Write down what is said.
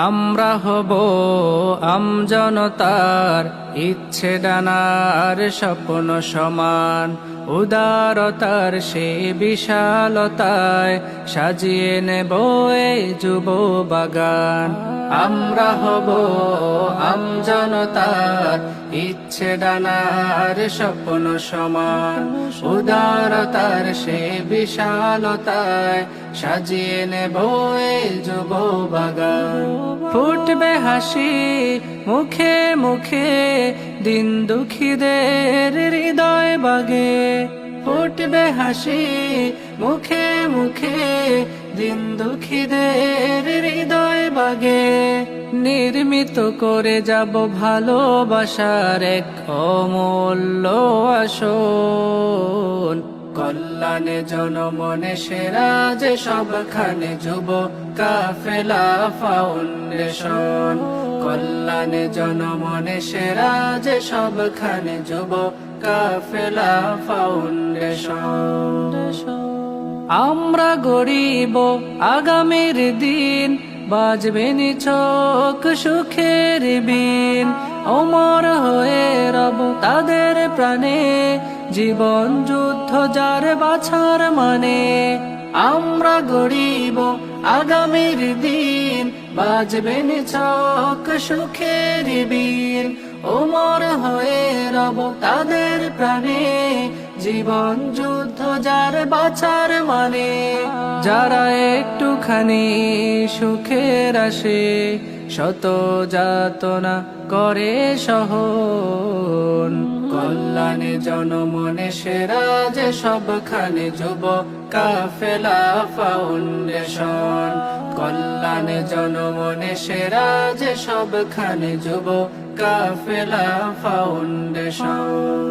আমরা হব আমজনতার ইচ্ছে ডানার স্বপ্ন সমান, উদারতার সে বিশালতায় সাজিয়ে নেব এই যুব বাগান। আমরা হব আমজনতার ইচ্ছে ডানার স্বপ্ন সমান, উদারতার সে বিশালতায় সাজিয়ে নেব এই যুব বাগান। ফুটবে হাসি মুখে মুখে দিন দুঃখীদের হৃদয় বাগে, ফুটবে হাসি মুখে মুখে দিন দুঃখীদের হৃদয় বাগে। নির্মিত করে যাব ভালোবাসার এক অমূল্য আসন, কল্যাণে জনমনে সেরা যে সবখানে যুব কাফেলা ফাউন্ডেশন। কল্যাণে জনমনে সেরা যে সবখানে যুব কাফেলা ফাউন্ডেশন। আমরা গরিব আগামীর দিন, বাজবে নিছক সুখের বিন। অমর হয়ে রব তাদের প্রাণে, জীবন যুদ্ধ যার বাছার মানে। আমরা গরিব আগামীর দিন, বাজবে নিছক সুখের বিন। অমর হয়ে রব তাদের প্রাণে, জীবন যুদ্ধ যার বাছার মানে। যারা একটুখানি সুখের আসে, শত যাতনা করে সহন। কল্যাণে জনমনে সেরা যে সবখানে যুব কাফেলা ফাউন্ডেশন। কল্যাণে জনমনে সেরা যে সবখানে যুব কাফেলা ফাউন্ডেশন।